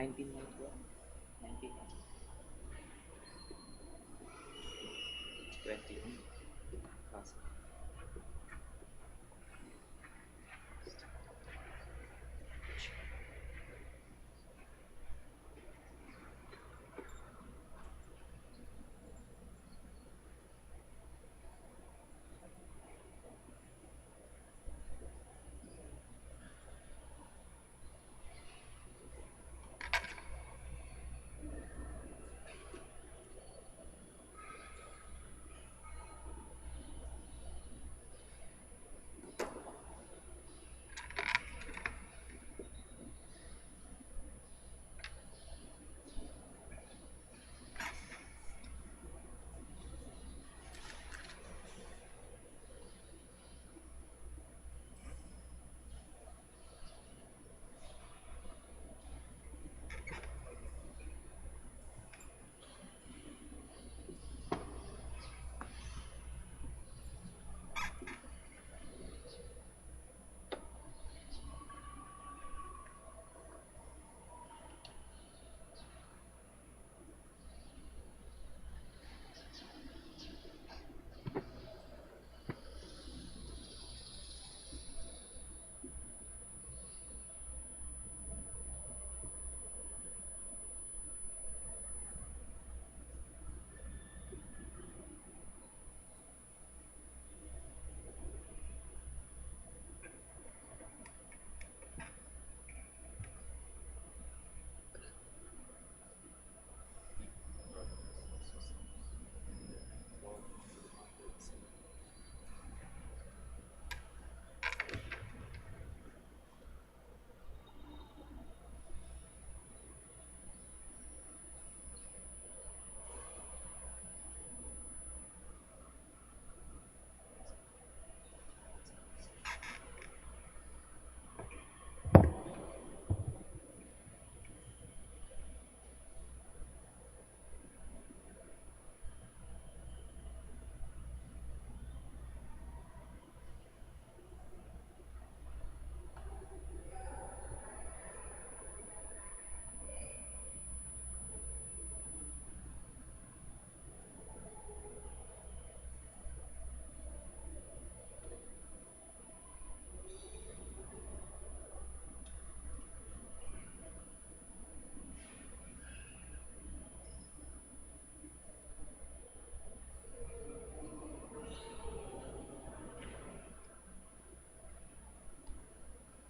1991. 21. Class.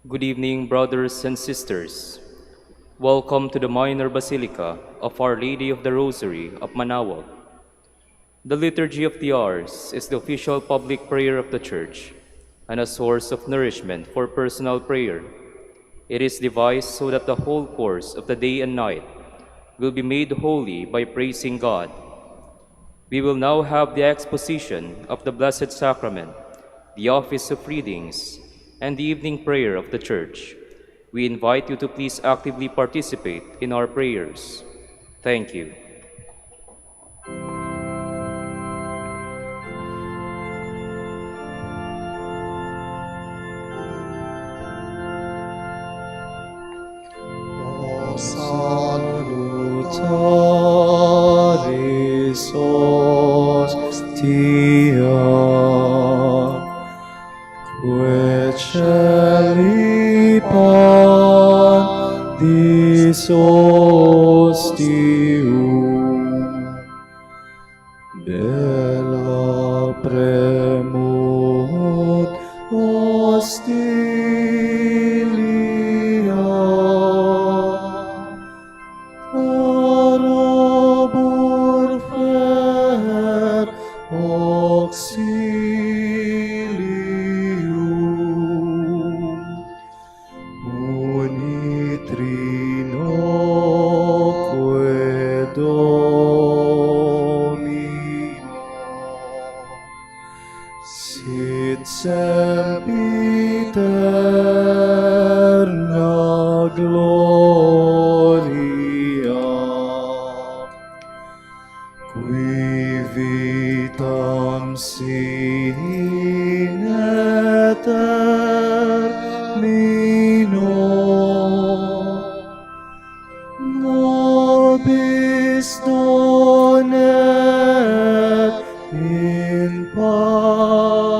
Good evening, brothers and sisters. Welcome to the Minor Basilica of Our Lady of the Rosary of Manaoag. The Liturgy of the Hours is the official public prayer of the Church and a source of nourishment for personal prayer. It is devised so that the whole course of the day and night will be made holy by praising God. We will now have the exposition of the Blessed Sacrament, the office of readings, and the evening prayer of the Church. We invite you to please actively participate in our prayers. Thank you. Salutaris hostia, quae celi pandis ostium, bella premut hostilia, arabor fer auxilium, unitrinoque Domino, sit sempiterna gloria, qui vitam sine termino, nobis donet in patria.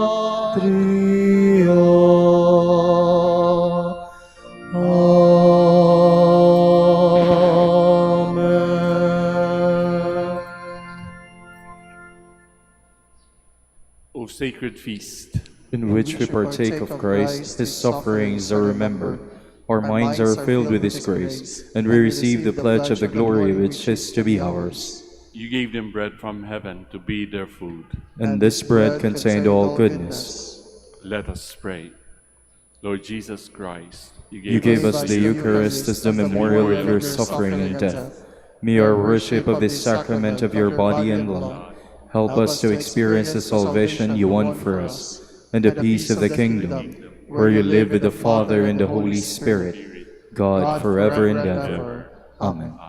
Amen. O sacred feast, In which we partake of Christ, his sufferings are remembered. Our minds are filled with his grace, and we receive the pledge of the glory which is to be ours. you gave them bread from heaven to be their food. And this bread contained all goodness. Let us pray. Lord Jesus Christ, You gave us the Eucharist as the memorial of your suffering and death. May our worship of this sacrament of your body and blood help us to experience the salvation you won for us, and the peace of the kingdom, where you live with the Father and the Holy Spirit, God forever and ever. Amen. Amen.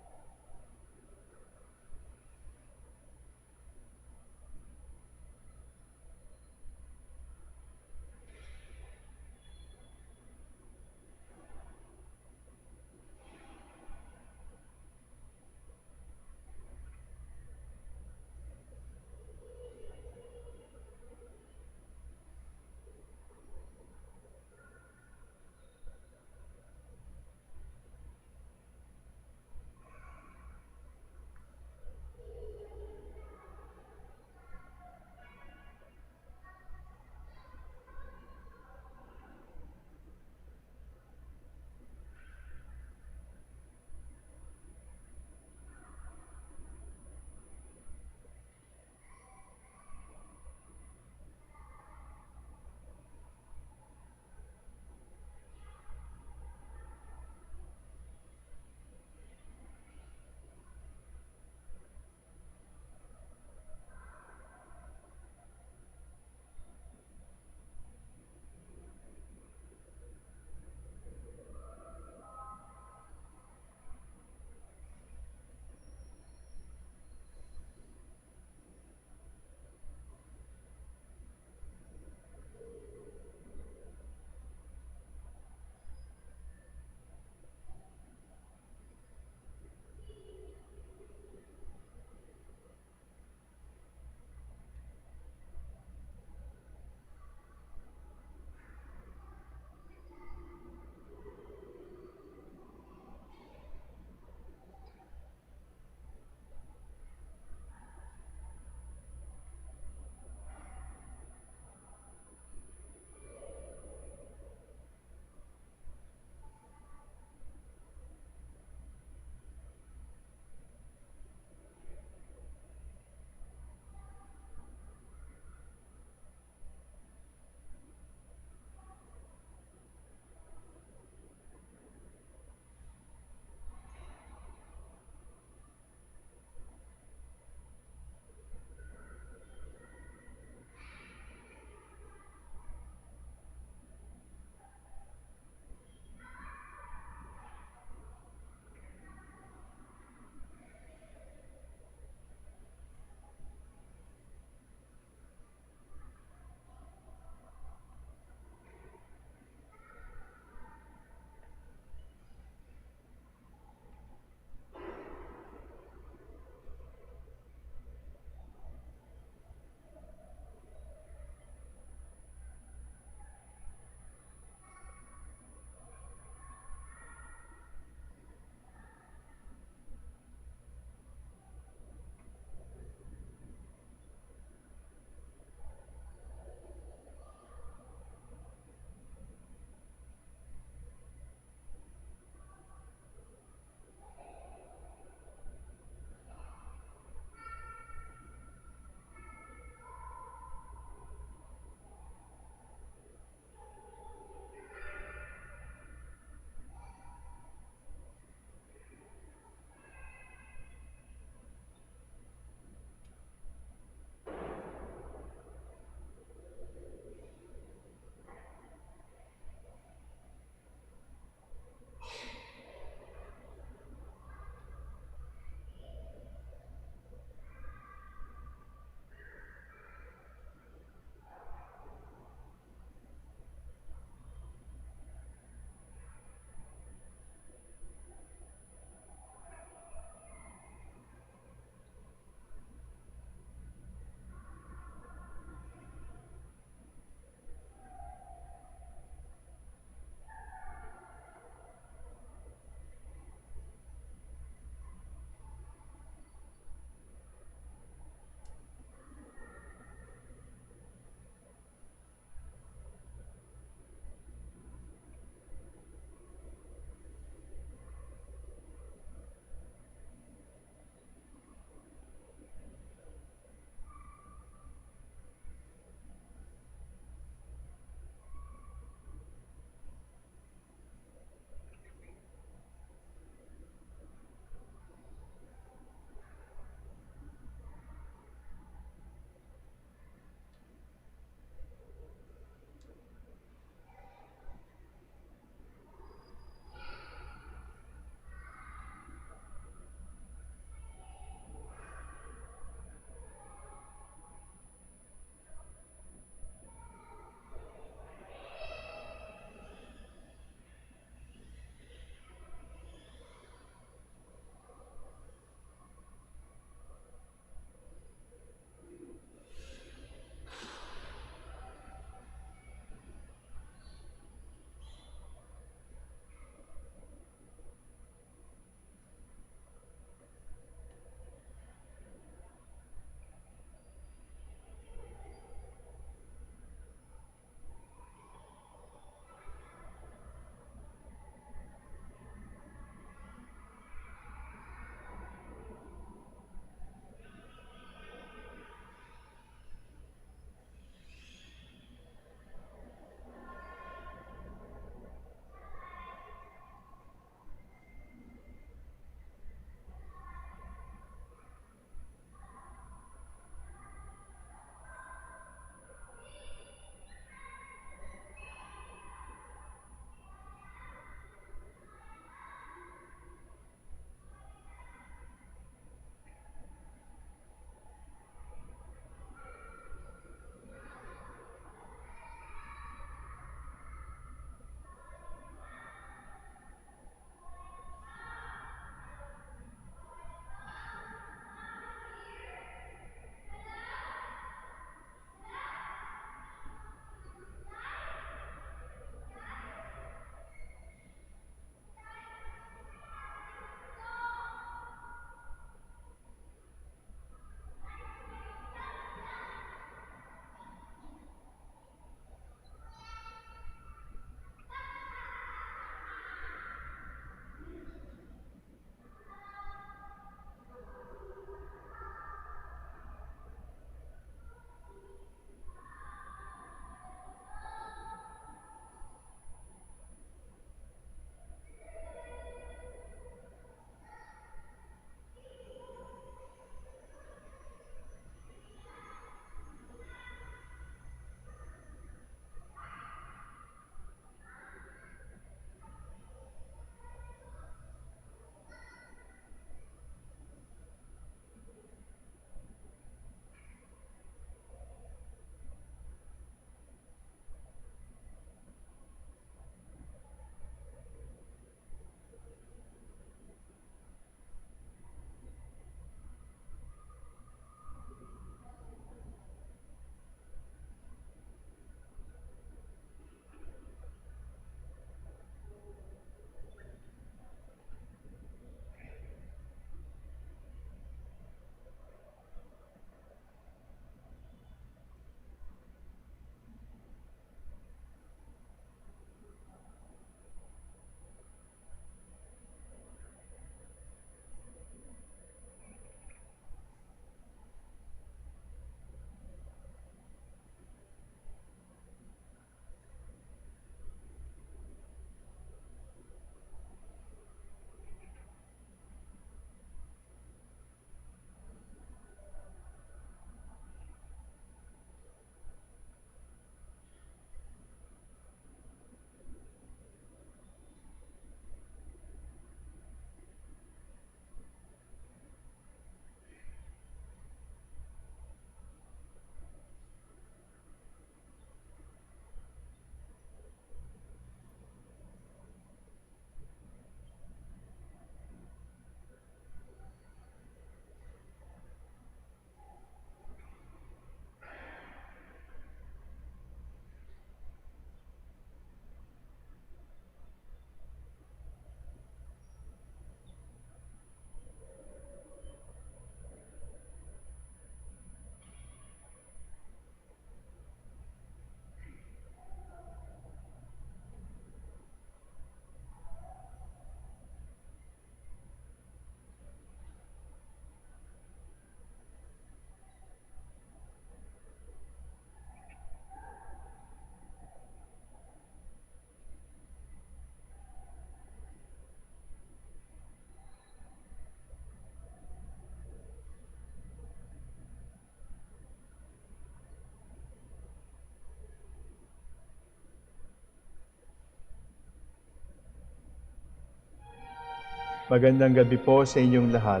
Magandang gabi po sa inyong lahat.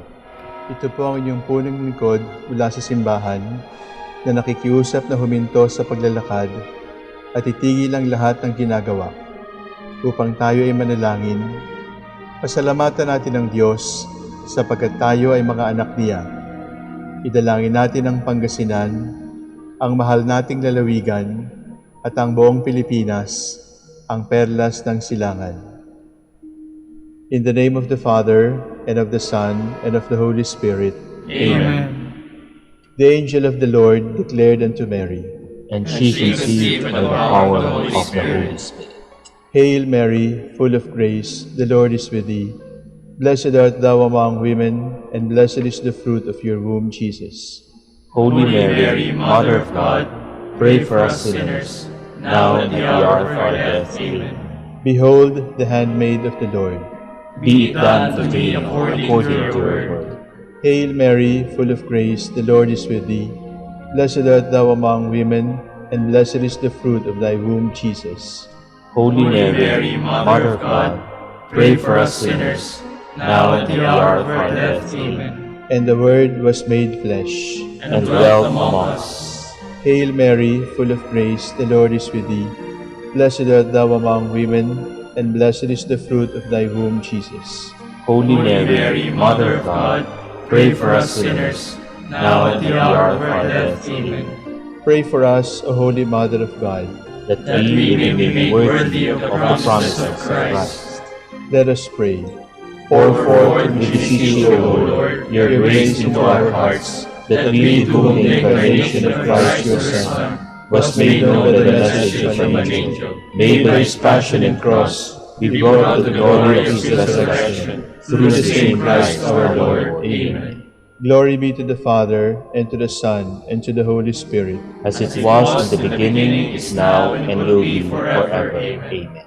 Ito po ang inyong punong lingkod mula sa simbahan na nakikiusap na huminto sa paglalakad at itigil ang lahat ng ginagawa upang tayo ay manalangin. Pasalamatan natin ang Diyos sapagkat tayo ay mga anak niya. Idalangin natin ang Pangasinan, ang mahal nating lalawigan at ang buong Pilipinas, ang perlas ng silangan. In the name of the Father, and of the Son, and of the Holy Spirit. Amen. The angel of the Lord declared unto Mary, And she conceived by the power of the Holy Spirit. Hail Mary, full of grace, the Lord is with thee. Blessed art thou among women, and blessed is the fruit of your womb, Jesus. Holy Mary, Mother of God, pray for us sinners, now and at the hour of our death. Amen. Behold the handmaid of the Lord. Be it done to me according to your word. Hail Mary, full of grace, the Lord is with thee. Blessed art thou among women, and blessed is the fruit of thy womb, Jesus. Holy Mary, Mother of God, pray for us sinners, now and at the hour of our death. Amen. And the Word was made flesh, And dwelt among us. Hail Mary, full of grace, the Lord is with thee. Blessed art thou among women, and blessed is the fruit of thy womb, Jesus. Holy Mary, Mother of God, pray for us sinners, now and at the hour of our death. Amen. Pray for us, O Holy Mother of God. That we may be made worthy of the promises of Christ. Let us pray. Pour forth, we beseech you, O Lord, your grace into our hearts, that we, to whom the incarnation of Christ your Son was made known by the message from an angel, may by his passion and cross be brought to the glory of his resurrection, through the same Christ our Lord. Amen. Glory be to the Father, and to the Son, and to the Holy Spirit. As it was in the beginning, is now, and will be forever. Amen.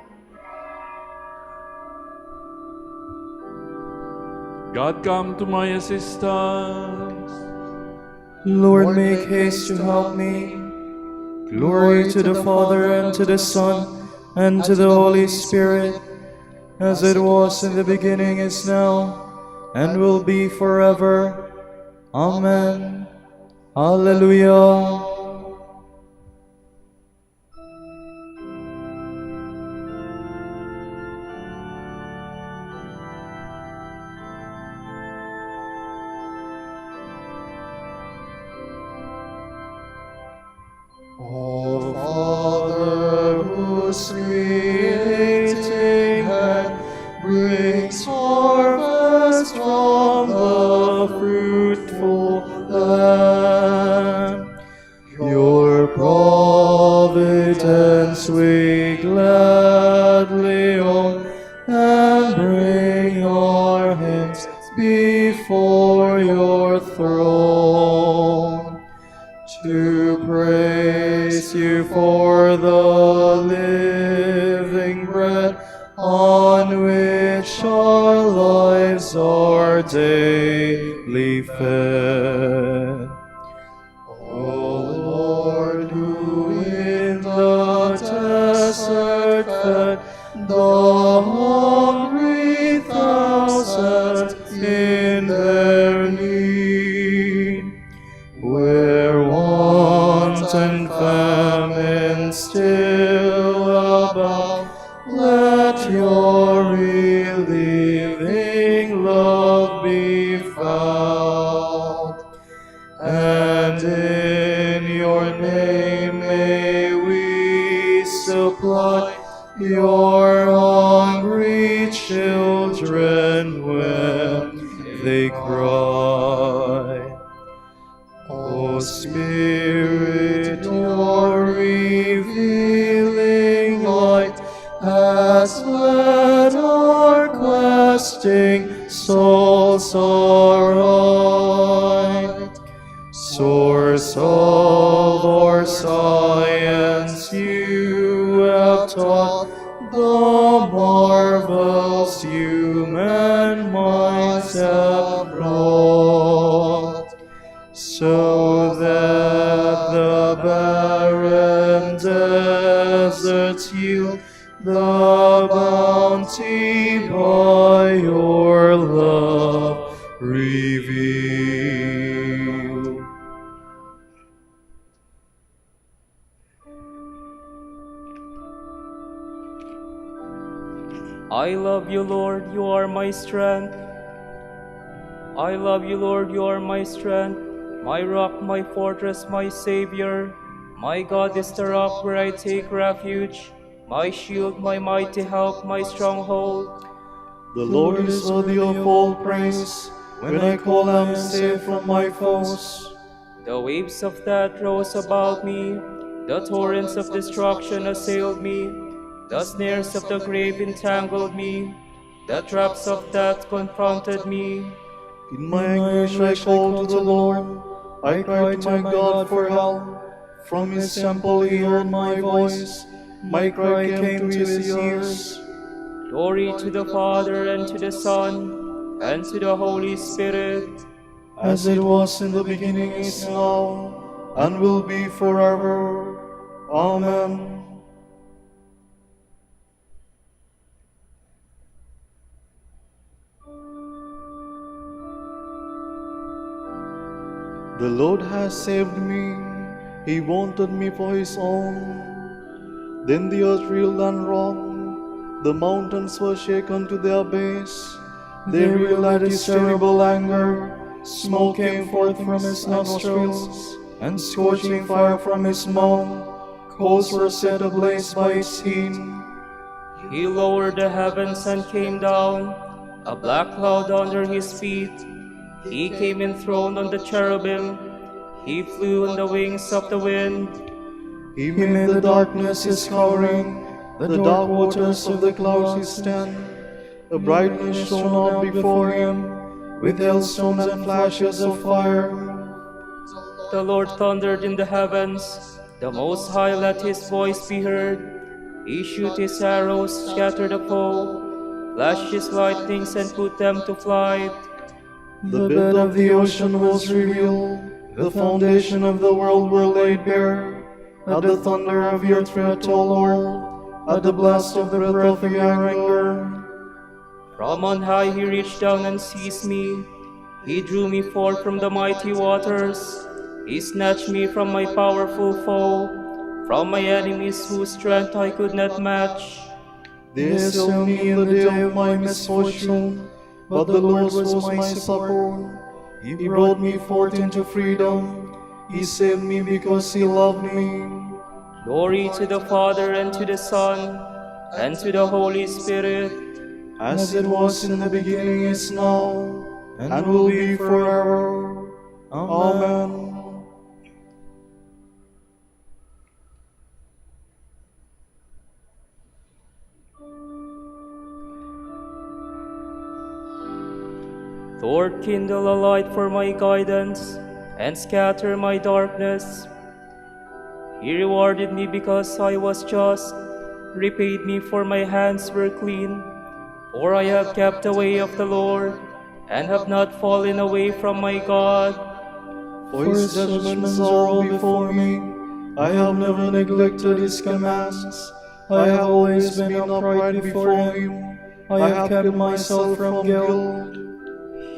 God, come to my assistance. Lord, make haste to help me. Glory to the Father, and to the Son, and to the Holy Spirit, as it was in the beginning, is now, and will be forever. Amen. Hallelujah. O Father, whose creating hand brings harvest from the fruitful land, your providence we gladly own, and bring our hands before your throne to praise you for the living bread on which our lives are daily fed. O Lord, who in the desert fed the hungry thousands in their need, where want and famine still abound, let your relieving love be found. And in your name may we supply your hungry children when they cry. O Spirit, your revealing light has led our questing souls aright. Source of our science, you have taught the marvels human minds have wrought, so that the barren deserts yield the bounty by your I love you, Lord, you are my strength. I love you, Lord, you are my strength, my rock, my fortress, my Savior. My God is the rock where I take refuge, my shield, my mighty help, my stronghold. The Lord is worthy of all praise. When I call, I am saved from my foes. The waves of death rose about me, the torrents of destruction assailed me, the snares of the grave entangled me, the traps of death confronted me. In my anguish I called to the Lord. I cried to my God for help. From his temple he heard my voice. My cry came to his ears. Glory to the Father, and to the Son, and to the Holy Spirit. As it was in the beginning, is now, and will be forever. Amen. The Lord has saved me. He wanted me for his own. Then the earth reeled and rocked. The mountains were shaken to their base. They reeled at his terrible anger. Smoke came forth from his nostrils, and scorching fire from his mouth. Coals were set ablaze by his heat. He lowered the heavens and came down, a black cloud under his feet. He came enthroned on the cherubim. He flew on the wings of the wind. He made the darkness his covering, the dark waters of the clouds his tent. The brightness shone out before him, with hailstones and flashes of fire. The Lord thundered in the heavens. The Most High let his voice be heard. He shoot his arrows, scatter the foe, flash his lightnings and put them to flight. The bed of the ocean was revealed, the foundation of the world were laid bare. At the thunder of your threat, O Lord, at the blast of the breath of your anger. From on high he reached down and seized me. He drew me forth from the mighty waters. He snatched me from my powerful foe, from my enemies whose strength I could not match. They assailed me in the day of my misfortune, but the Lord was my support. He brought me forth into freedom. He saved me because he loved me. Glory to the Father, and to the Son, and to the Holy Spirit. As it was in the beginning, is now, and will be forever. Amen. Lord, kindle a light for my guidance, and scatter my darkness. He rewarded me because I was just, repaid me for my hands were clean. For I have kept the way of the Lord, and have not fallen away from my God. For his judgments are all before me. I have never neglected his commands. I have always been upright before him. I have kept myself from guilt.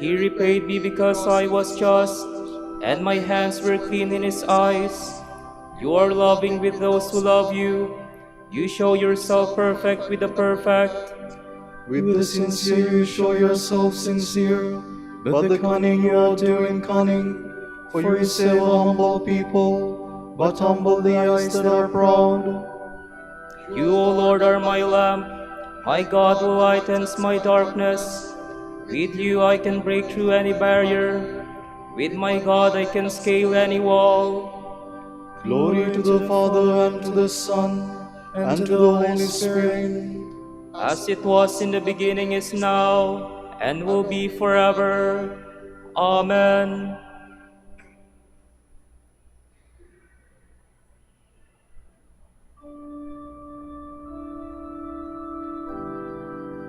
He repaid me because I was just, and my hands were clean in his eyes. You are loving with those who love you. You show yourself perfect with the perfect. With the sincere you show yourself sincere, but the cunning you outdo in cunning. For you save a humble people, but humble the eyes that are proud. You, O Lord, are my lamp, my God who lightens my darkness. With you I can break through any barrier. With my God I can scale any wall. Glory to the Father, and to the Son, and to the Holy Spirit. As it was in the beginning, is now, and will be forever. Amen.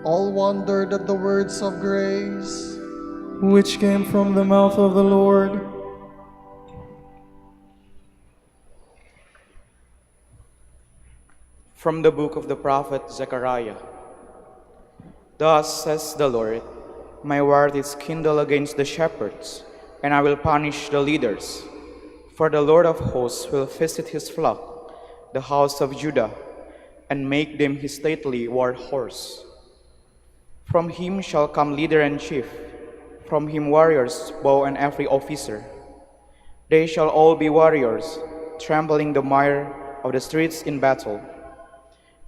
All wondered at the words of grace, which came from the mouth of the Lord. From the book of the prophet Zechariah. Thus says the Lord, my wrath is kindled against the shepherds, and I will punish the leaders. For the Lord of hosts will visit his flock, the house of Judah, and make them his stately war horse. From him shall come leader and chief, from him warriors, bow and every officer. They shall all be warriors, trampling the mire of the streets in battle.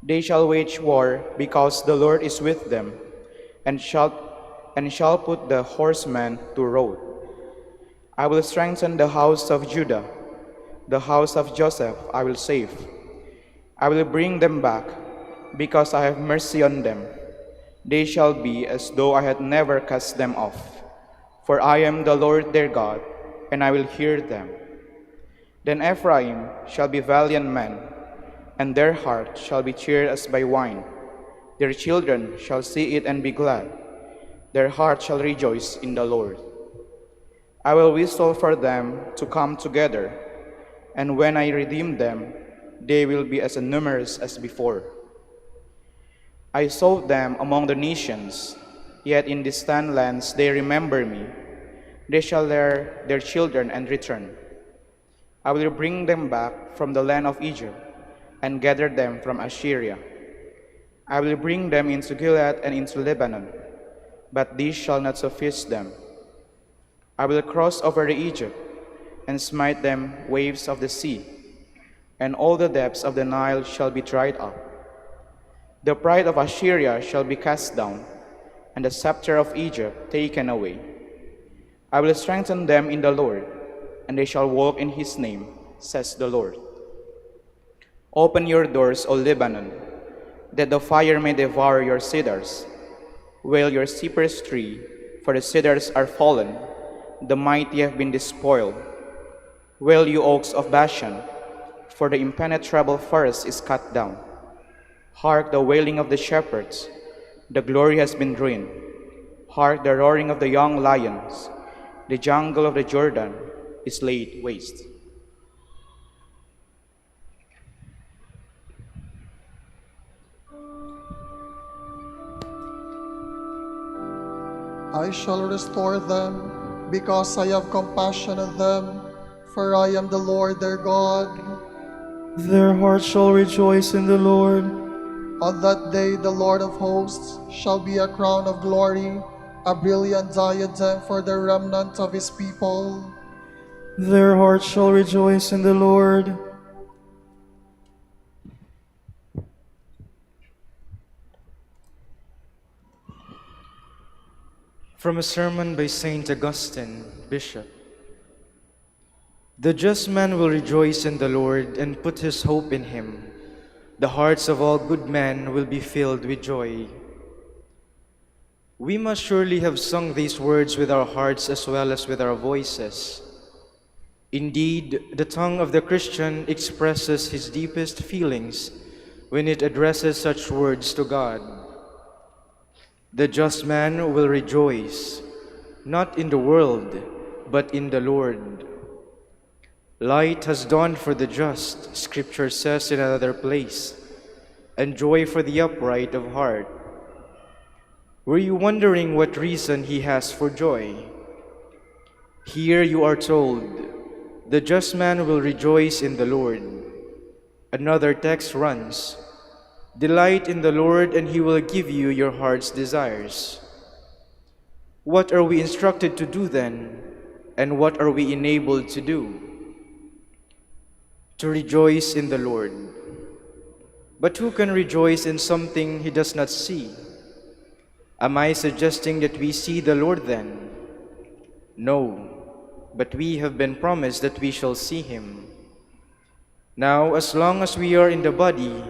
They shall wage war because the Lord is with them, and shall put the horsemen to rout. I will strengthen the house of Judah, the house of Joseph I will save. I will bring them back, because I have mercy on them. They shall be as though I had never cast them off. For I am the Lord their God, and I will hear them. Then Ephraim shall be valiant men, and their heart shall be cheered as by wine. Their children shall see it and be glad. Their heart shall rejoice in the Lord. I will whistle for them to come together, and when I redeem them, they will be as numerous as before. I sowed them among the nations, yet in distant lands they remember me. They shall bear their children and return. I will bring them back from the land of Egypt, and gather them from Assyria. I will bring them into Gilead and into Lebanon, but these shall not suffice them. I will cross over the Egypt, and smite them waves of the sea, and all the depths of the Nile shall be dried up. The pride of Assyria shall be cast down, and the scepter of Egypt taken away. I will strengthen them in the Lord, and they shall walk in his name, says the Lord. Open your doors, O Lebanon, that the fire may devour your cedars. Wail your cypress tree, for the cedars are fallen, the mighty have been despoiled. Wail, you oaks of Bashan, for the impenetrable forest is cut down. Hark the wailing of the shepherds, the glory has been ruined. Hark the roaring of the young lions, the jungle of the Jordan is laid waste. I shall restore them, because I have compassion on them, for I am the Lord their God. Their hearts shall rejoice in the Lord. On that day the Lord of hosts shall be a crown of glory, a brilliant diadem for the remnant of his people. Their hearts shall rejoice in the Lord. From a sermon by Saint Augustine, Bishop. The just man will rejoice in the Lord and put his hope in him. The hearts of all good men will be filled with joy. We must surely have sung these words with our hearts as well as with our voices. Indeed, the tongue of the Christian expresses his deepest feelings when it addresses such words to God. The just man will rejoice, not in the world, but in the Lord. Light has dawned for the just, Scripture says in another place, and joy for the upright of heart. Were you wondering what reason he has for joy? Here you are told, the just man will rejoice in the Lord. Another text runs, delight in the Lord, and he will give you your heart's desires. What are we instructed to do then, and what are we enabled to do? To rejoice in the Lord. But who can rejoice in something he does not see? Am I suggesting that we see the Lord then? No, but we have been promised that we shall see him. Now, as long as we are in the body,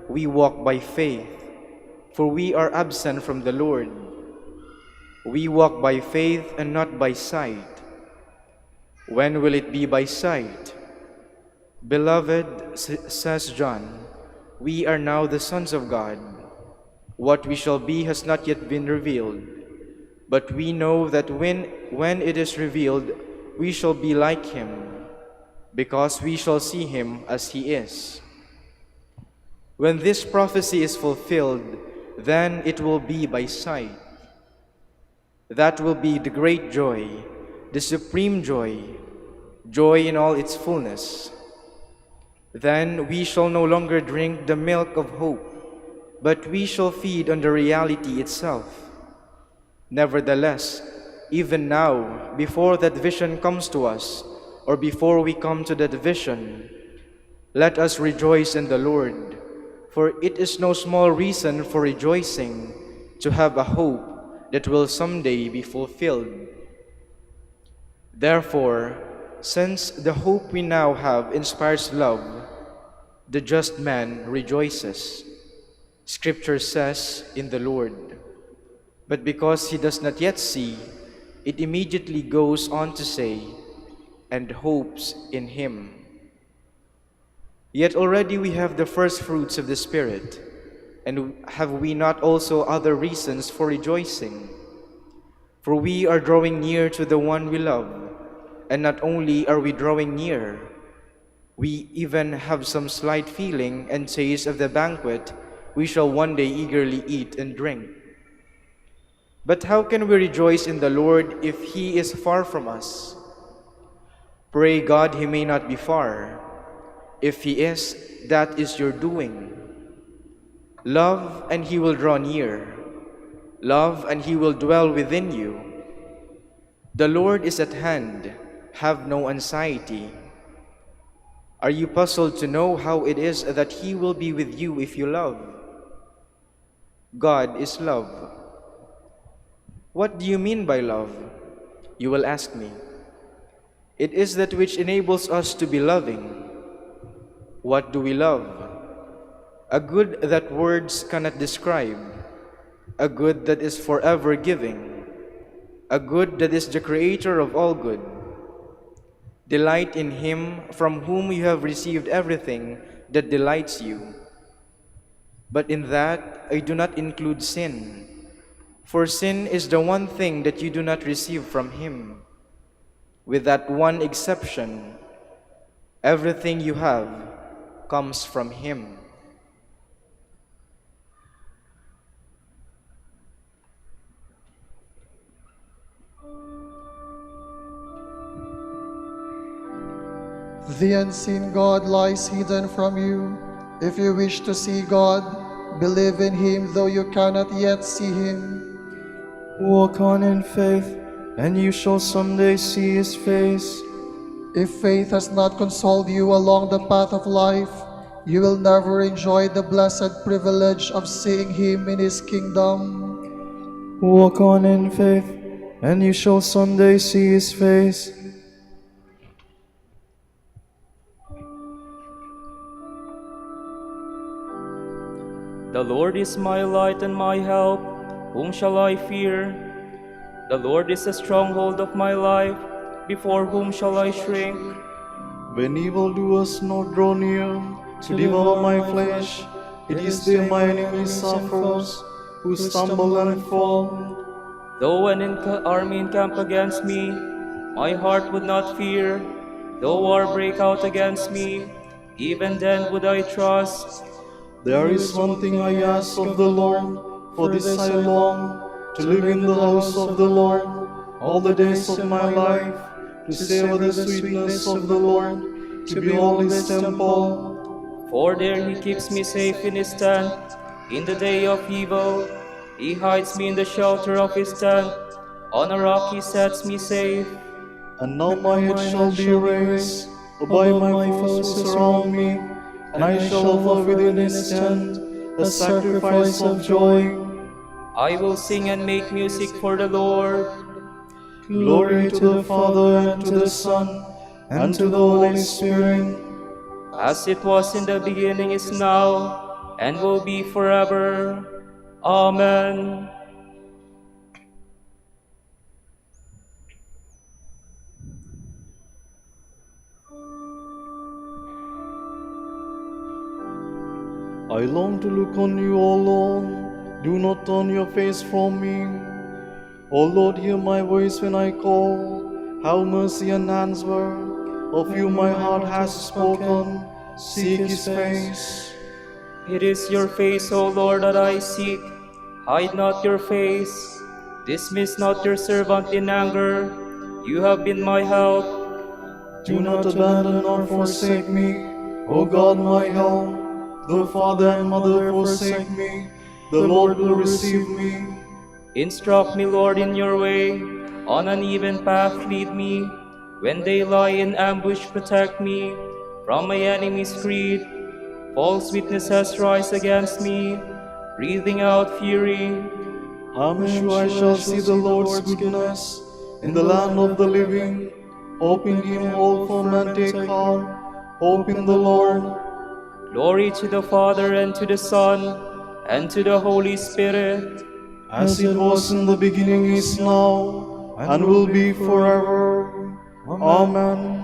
we walk by faith, for we are absent from the Lord. We walk by faith and not by sight. When will it be by sight? Beloved, says John, we are now the sons of God. What we shall be has not yet been revealed, but we know that when it is revealed, we shall be like him, because we shall see him as he is. When this prophecy is fulfilled, then it will be by sight. That will be the great joy, the supreme joy, joy in all its fullness. Then we shall no longer drink the milk of hope, but we shall feed on the reality itself. Nevertheless, even now, before that vision comes to us, or before we come to that vision, let us rejoice in the Lord, for it is no small reason for rejoicing to have a hope that will someday be fulfilled. Therefore, since the hope we now have inspires love, the just man rejoices. Scripture says in the Lord, but because he does not yet see, it immediately goes on to say, and hopes in him. Yet already we have the first fruits of the Spirit, and have we not also other reasons for rejoicing? For we are drawing near to the one we love, and not only are we drawing near, we even have some slight feeling and taste of the banquet we shall one day eagerly eat and drink. But how can we rejoice in the Lord if he is far from us? Pray God he may not be far. If he is, that is your doing. Love, and he will draw near. Love, and he will dwell within you. The Lord is at hand. Have no anxiety. Are you puzzled to know how it is that he will be with you if you love? God is love. What do you mean by love? You will ask me. It is that which enables us to be loving. What do we love? A good that words cannot describe, a good that is forever giving, a good that is the creator of all good. Delight in him from whom you have received everything that delights you. But in that I do not include sin, for sin is the one thing that you do not receive from him. With that one exception, everything you have comes from him. The unseen God lies hidden from you. If you wish to see God, believe in him though you cannot yet see him. Walk on in faith, and you shall someday see his face. If faith has not consoled you along the path of life, you will never enjoy the blessed privilege of seeing him in his kingdom. Walk on in faith, and you shall someday see his face. The Lord is my light and my help. Whom shall I fear? The Lord is the stronghold of my life. Before whom shall I shrink? When evildoers not draw near to devour my flesh, it is there my enemies suffers, who stumble and fall. Though an army encamp against me, my heart would not fear. Though war break out against me, even then would I trust. There is one thing I ask of the Lord, for this I long, to live in the house of the Lord all the days of my life, to savor the sweetness of the Lord, to behold his temple. For there he keeps me safe in his tent. In the day of evil, he hides me in the shelter of his tent. On a rock he sets me safe. And now my head shall be raised above my foes who surround me, and I shall offer within his tent a sacrifice of joy. I will sing and make music for the Lord. Glory to the Father, and to the Son, and to the Holy Spirit. As it was in the beginning, is now, and will be forever. Amen. I long to look on you, O Lord. Do not turn your face from me. O Lord, hear my voice when I call. Have mercy and answer. Of you my heart has spoken. Seek his face. It is your face, O Lord, that I seek. Hide not your face. Dismiss not your servant in anger. You have been my help. Do not abandon or forsake me, O God, my help. Though father and mother forsake me, the Lord will receive me. Instruct me, Lord, in your way. On an even path lead me. When they lie in ambush, protect me. From my enemy's greed, false witnesses rise against me, breathing out fury. I'm sure I shall see the Lord's goodness in the land of the living. Hope in him all for men take heart. Hope in the Lord. Glory to the Father, and to the Son, and to the Holy Spirit. As it was in the beginning, is now, and will be forever. Amen.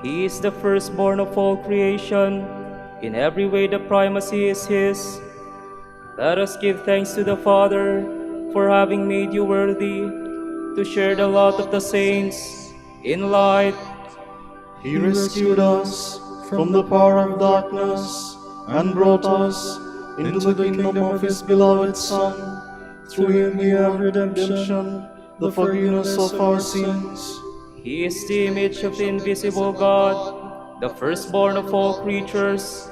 He is the firstborn of all creation. In every way the primacy is his. Let us give thanks to the Father for having made you worthy to share the lot of the saints in light. He rescued us from the power of darkness and brought us into the kingdom of his beloved Son. Through him we have redemption, the forgiveness of our sins. He is the image of the invisible God, the firstborn of all creatures.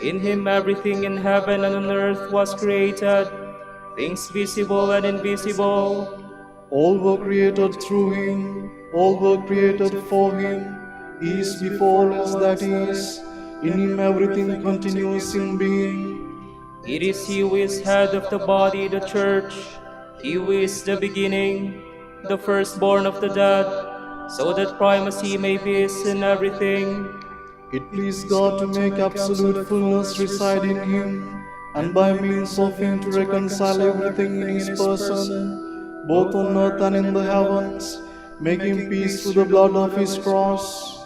In him everything in heaven and on earth was created, things visible and invisible. All were created through him, all were created for him. He is before us that is, in him everything continues in being. It is he who is head of the body, the church, he who is the beginning, the firstborn of the dead, so that primacy may be his in everything. It pleased God to make absolute fullness reside in him, and by means of him to reconcile everything in his person, both on earth and in the heavens, making peace through the blood of his cross.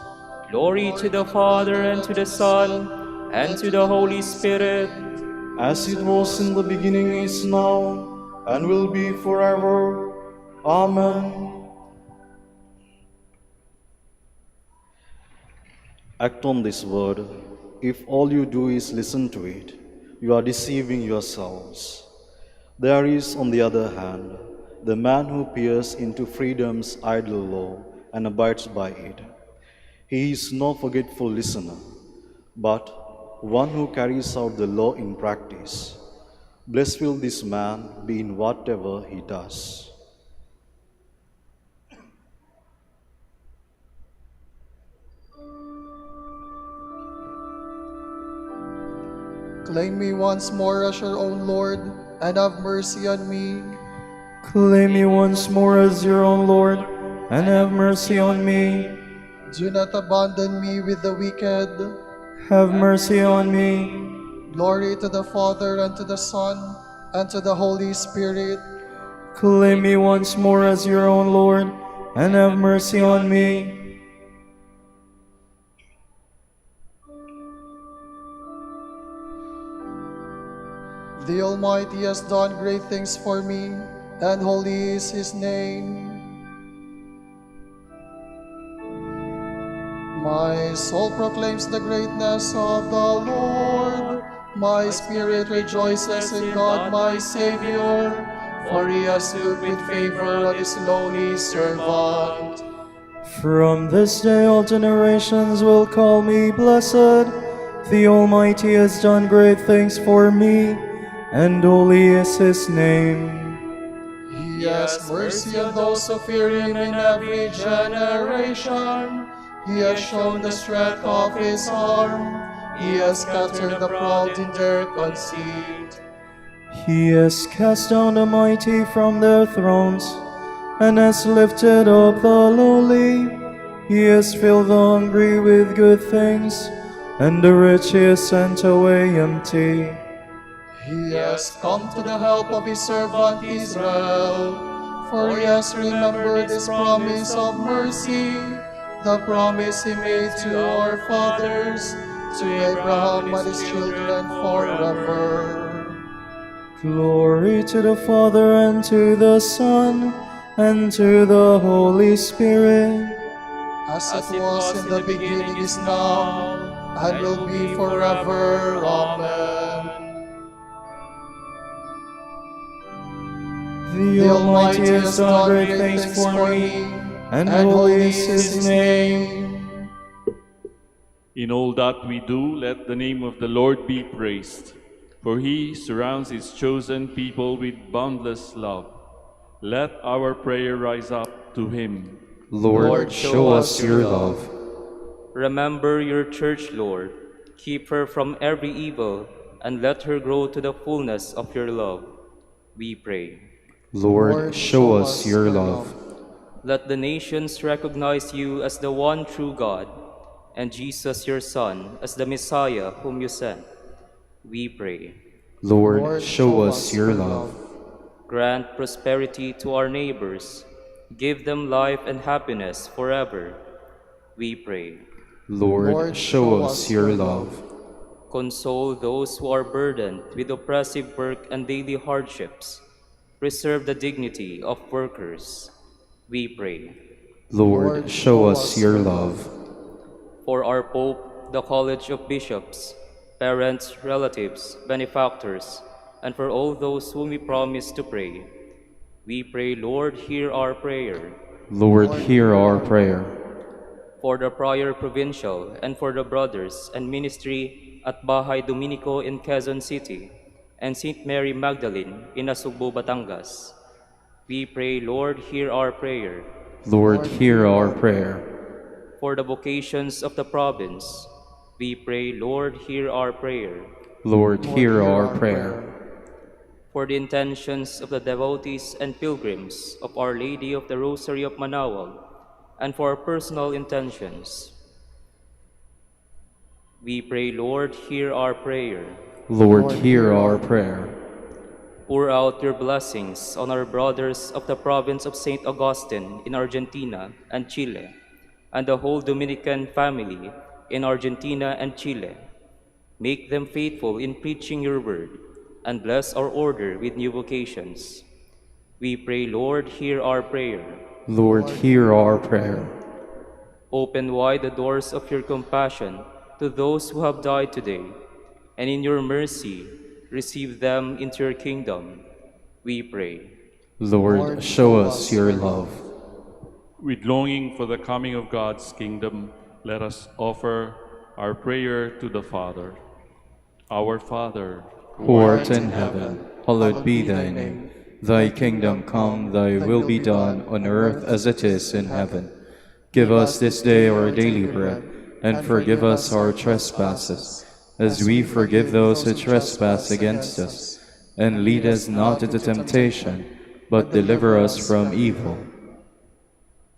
Glory to the Father, and to the Son, and to the Holy Spirit. As it was in the beginning, is now, and will be forever. Amen. Act on this word. If all you do is listen to it, you are deceiving yourselves. There is, on the other hand, the man who peers into freedom's idle law and abides by it. He is no forgetful listener, but one who carries out the law in practice. Blessed will this man be in whatever he does. Claim me once more as your own Lord, and have mercy on me. Claim me once more as your own Lord, and have mercy on me. Do not abandon me with the wicked. Have mercy on me. Glory to the Father, and to the Son, and to the Holy Spirit. Claim me once more as your own Lord, and have mercy on me. The Almighty has done great things for me, and holy is his name. My soul proclaims the greatness of the Lord. My spirit rejoices in God my Savior, for he has looked with favor on his lowly servant. From this day all generations will call me blessed. The Almighty has done great things for me, and holy is his name. He has mercy on those who fear him in every generation. He has shown the strength of his arm. He has scattered the proud in their conceit. He has cast down the mighty from their thrones, and has lifted up the lowly. He has filled the hungry with good things, and the rich he has sent away empty. He has come to the help of his servant Israel, for he has remembered his promise of mercy, the promise he made to our fathers, to Abraham and his children forever. Glory to the Father, and to the Son, and to the Holy Spirit. As it was in the beginning, is now, and will be forever. Amen. The Almighty has done great things for me, and holy is his name. In all that we do, let the name of the Lord be praised, for he surrounds his chosen people with boundless love. Let our prayer rise up to him. Lord, show us your love. Remember your church, Lord. Keep her from every evil, and let her grow to the fullness of your love. We pray. Lord, show us your love. Let the nations recognize you as the one true God, and Jesus your Son as the Messiah whom you sent. We pray. Lord, show us your love. Grant prosperity to our neighbors. Give them life and happiness forever. We pray. Lord, show us your love. Console those who are burdened with oppressive work and daily hardships. Preserve the dignity of workers. We pray. Lord, show us your love. For our Pope, the College of Bishops, parents, relatives, benefactors, and for all those whom we promise to pray, we pray, Lord, hear our prayer. Lord, hear our prayer. For the Prior Provincial and for the brothers and ministry at Bahay Dominico in Quezon City and St. Mary Magdalene in Nasugbu, Batangas, we pray, Lord, hear our prayer. Lord, hear our prayer. For the vocations of the province, we pray, Lord, hear our prayer. Lord, hear our prayer. For the intentions of the devotees and pilgrims of Our Lady of the Rosary of Manaoag, and for our personal intentions, we pray, Lord, hear our prayer. Lord, hear our prayer. Pour out your blessings on our brothers of the province of St. Augustine in Argentina and Chile, and the whole Dominican family in Argentina and Chile. Make them faithful in preaching your word, and bless our order with new vocations. We pray, Lord, hear our prayer. Lord, hear our prayer. Open wide the doors of your compassion to those who have died today, and in your mercy, receive them into your kingdom. We pray. Lord, show us your love. With longing for the coming of God's kingdom, let us offer our prayer to the Father. Our Father, who art in heaven, hallowed be thy name. Thy kingdom come, thy will be done, on earth as it is in heaven. Give us this day our daily bread, and forgive us our trespasses, as we forgive those who trespass against us. And lead us not into temptation, but deliver us from evil.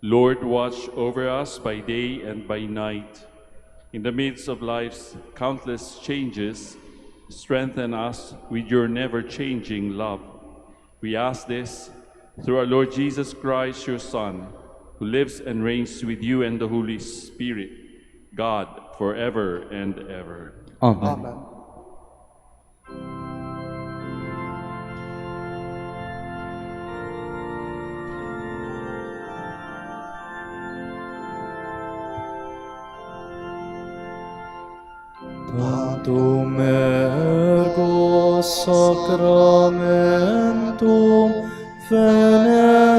Lord, watch over us by day and by night. In the midst of life's countless changes, strengthen us with your never-changing love. We ask this through our Lord Jesus Christ, your Son, who lives and reigns with you and the Holy Spirit, God, forever and ever. Amen. Amen. Tantum ergo sacramentum veneremur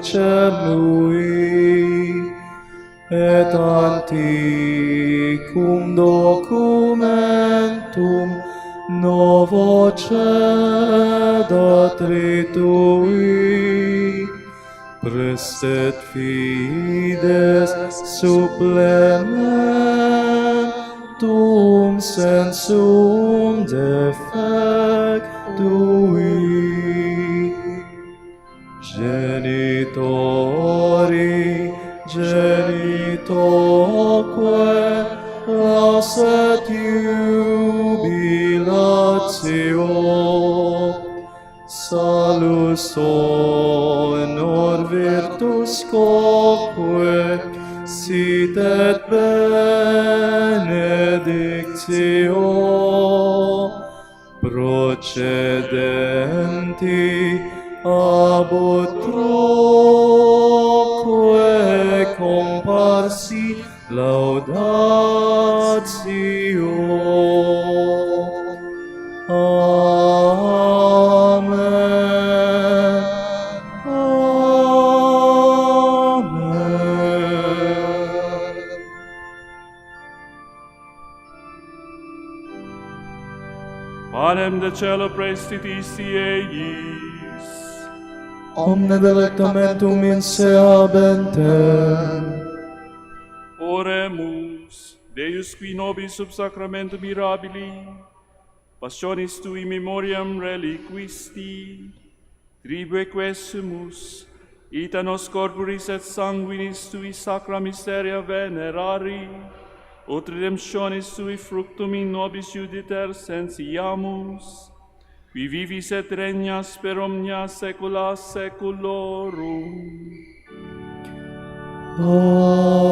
celui, et antiquum documentum novo cedat ritui, prestet fides supplementum sensum defectui. Genitori, genitoque, lauset jubilatio, salus honor virtus coque, sit et benedictio, procedenti ab utroque comparsi laudatio. Amen. Amen. panem de cielo prestitisti eiis. Omne delectamentum inseabentem. Oremus, Deus qui nobis sub sacramentum mirabili, passionis tui memoriam reliquisti, tribue quesumus, ita nos corporis et sanguinis tui sacra mysteria venerari, ut redemptionis tui fructum in nobis iuditer sensiamus, qui vivis et regnas per omnia saecula saeculorum. Amen.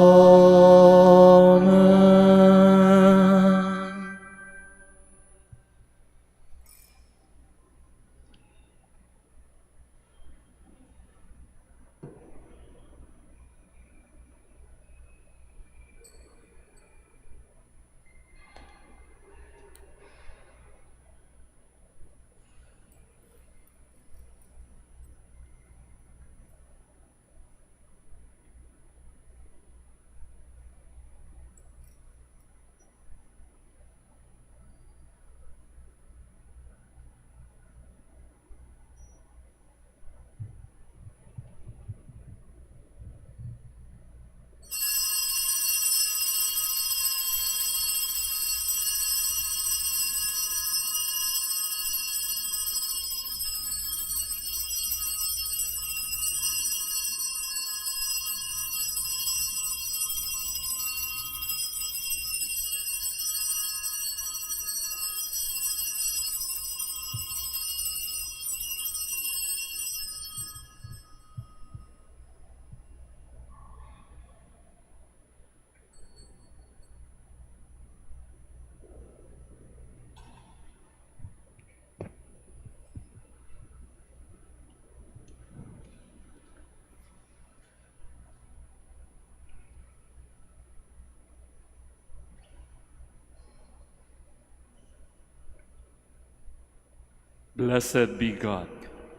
Blessed be God.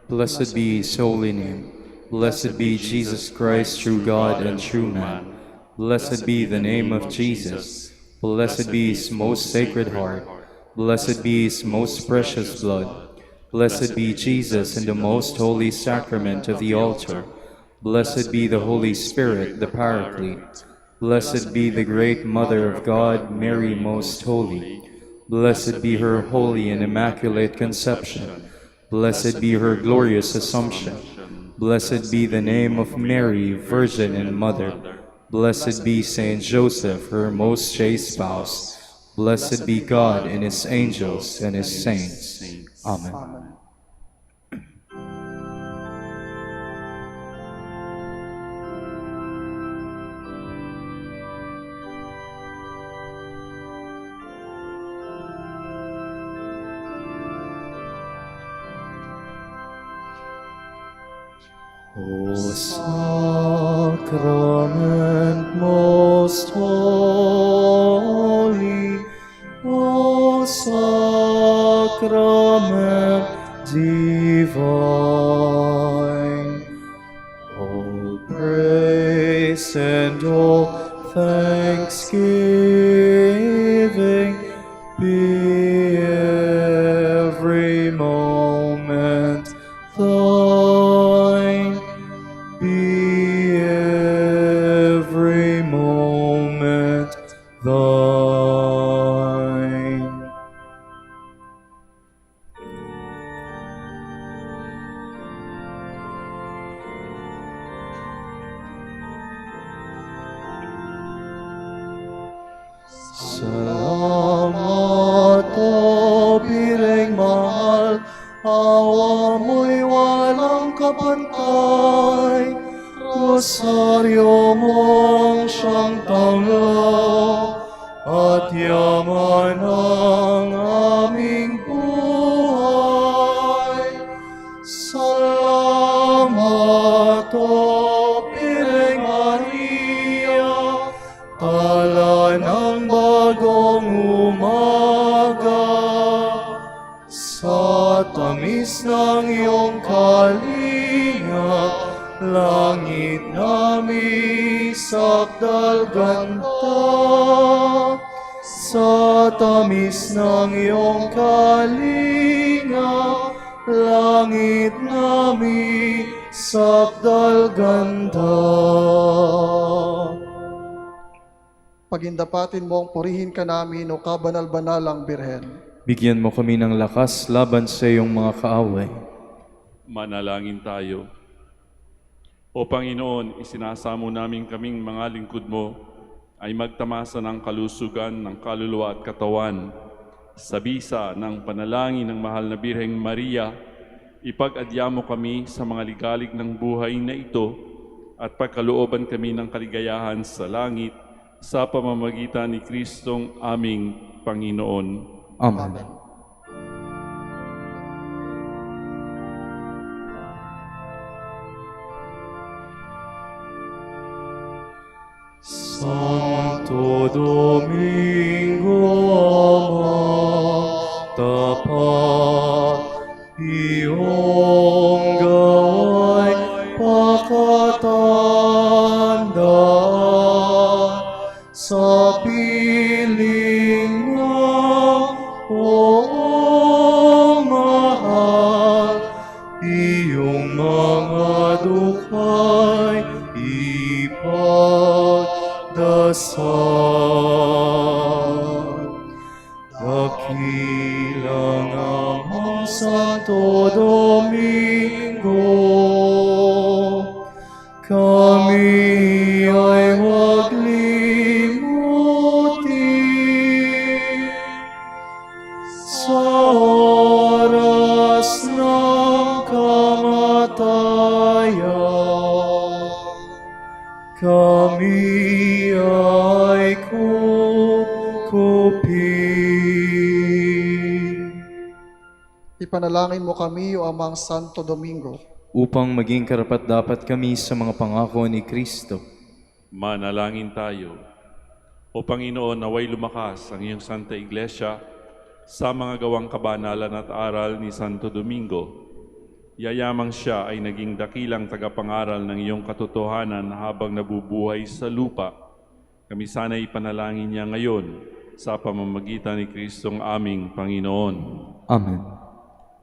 Blessed be His holy name. Blessed be Jesus Christ, true God and true man. Blessed be the name of Jesus. Blessed be His most sacred heart. Blessed be His most precious blood. Blessed be Jesus in the most holy sacrament of the altar. Blessed be the Holy Spirit, the Paraclete. Blessed be the great Mother of God, Mary most holy. Blessed be her holy and immaculate conception. Blessed be her glorious assumption. Blessed be the name of Mary, Virgin and Mother. Blessed be Saint Joseph, her most chaste spouse. Blessed be God and His angels and His saints. Amen. O Sacrament most holy, O Sacrament divine, all praise and all thanksgiving be every moment thine, be every moment thine. Salamat o bireng mahal, awa mo'y walang kapantay. Rosaryo mong siyang tanglaw, at yaman ang aming buhay. Salamat o bireng Maria, tala ng bagong umaga, sa tamis ng iyong kalinga, langit namin sakdal ganda, sa tamis ng iyong kalinga, langit namin sakdal ganda. Pagindapatin mo ang purihin ka namin, o kabanal-banalang Birhen. Bigyan mo kami ng lakas laban sa iyong mga kaaway. Manalangin tayo. O Panginoon, isinasamo namin kaming mga lingkod mo ay magtamasa ng kalusugan ng kaluluwa at katawan. Sa bisa ng panalangin ng mahal na Birheng Maria, ipag-adya mo kami sa mga ligalig ng buhay na ito at pagkalooban kami ng kaligayahan sa langit sa pamamagitan ni Kristong aming Panginoon. Amen. Santo Domingo Ama, tapat iyong gawa'y pakatandaan sa piling ng poong mahal, iyong mga dukha'y ipagdasal. Dakilang Amang Santo Domingo, kami ay huwag limutin sa oras ng kamatayan. Kami ay kukupin. Ipanalangin mo kami, o Amang Santo Domingo, Upang maging karapat-dapat kami sa mga pangako ni Kristo. Manalangin tayo. O Panginoon, naway lumakas ang iyong Santa Iglesia sa mga gawang kabanalan at aral ni Santo Domingo. Yayamang siya ay naging dakilang tagapangaral ng iyong katotohanan habang nabubuhay sa lupa. Kami sana'y ipanalangin niya ngayon sa pamamagitan ni Kristong aming Panginoon. Amen.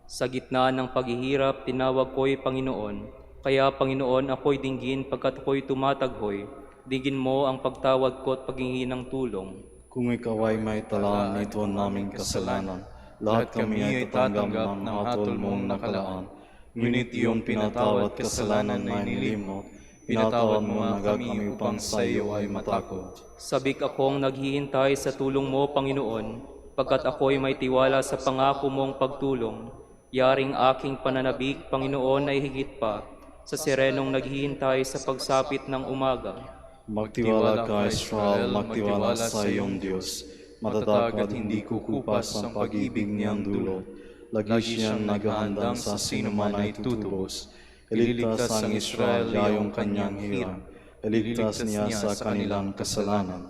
Sa gitna ng paghihirap, tinawag ko'y Panginoon. Kaya Panginoon, ako'y dinggin pagkat ako'y tumataghoy. Dinggin mo ang pagtawag ko at paghingi ng tulong. Kung ikaw ay may talaan nito naming kasalanan, lahat kami ay tatanggap ng hatol mong nakalaan. Ngunit iyong pinatawad kasalanan ay nilimot, pinatawad mo na kami upang sa iyo ay matakot. Sabik akong naghihintay sa tulong mo, Panginoon, pagkat ako'y may tiwala sa pangako mong pagtulong. Yaring aking pananabik, Panginoon, ay higit pa sa sirenong naghihintay sa pagsapit ng umaga. Magtiwala ka, Israel, magtiwala sa iyong Diyos. Matatag at hindi kukupas ang pag-ibig niyang dulot. Lagi siyang naghahandang sa sinuman ay tutubos. Iligtas ang Israel yayong kanyang hirang. Iligtas niya sa kanilang kasalanan.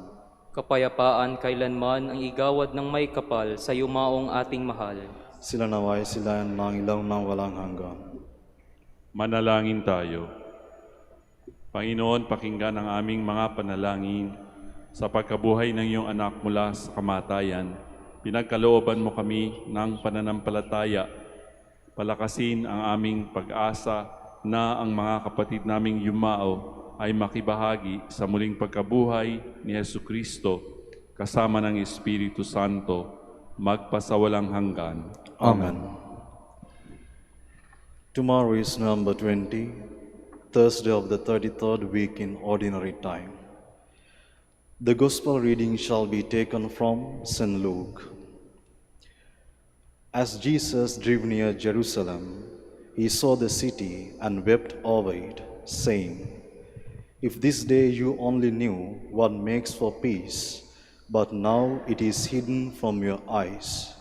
Kapayapaan kailanman ang igawad ng may kapal sa yumaong ating mahal. Sila naway sila ng ilaw na walang hanggan. Manalangin tayo. Panginoon, pakinggan ang aming mga panalangin sa pagkabuhay ng iyong anak mula sa kamatayan. Pinagkalooban mo kami ng pananampalataya. Palakasin ang aming pag-asa na ang mga kapatid naming yumao ay makibahagi sa muling pagkabuhay ni Jesucristo kasama ng Espiritu Santo magpasawalang hanggan. Amen. Tomorrow is November 20, Thursday of the 33rd week in Ordinary Time. The Gospel reading shall be taken from St. Luke. As Jesus drew near Jerusalem, he saw the city and wept over it, saying, "If this day you only knew what makes for peace, but now it is hidden from your eyes.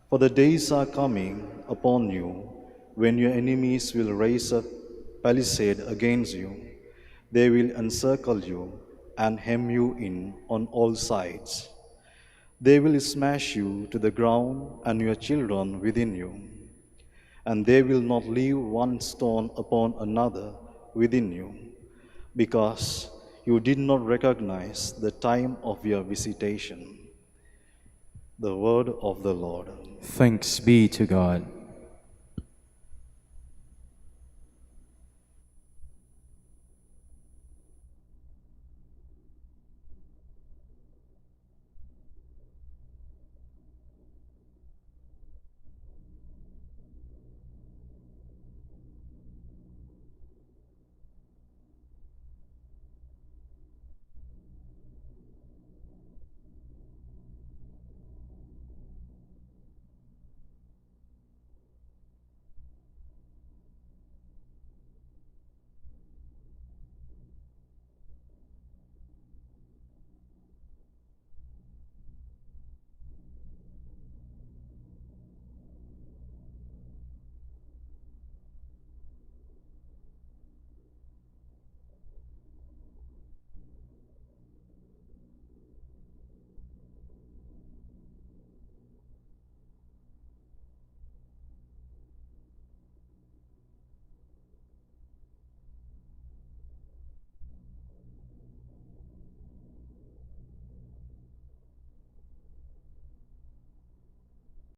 For the days are coming upon you when your enemies will raise up palisade against you. They will encircle you and hem you in on all sides. They will smash you to the ground and your children within you. And they will not leave one stone upon another within you, because you did not recognize the time of your visitation. The word of the Lord. Thanks be to God.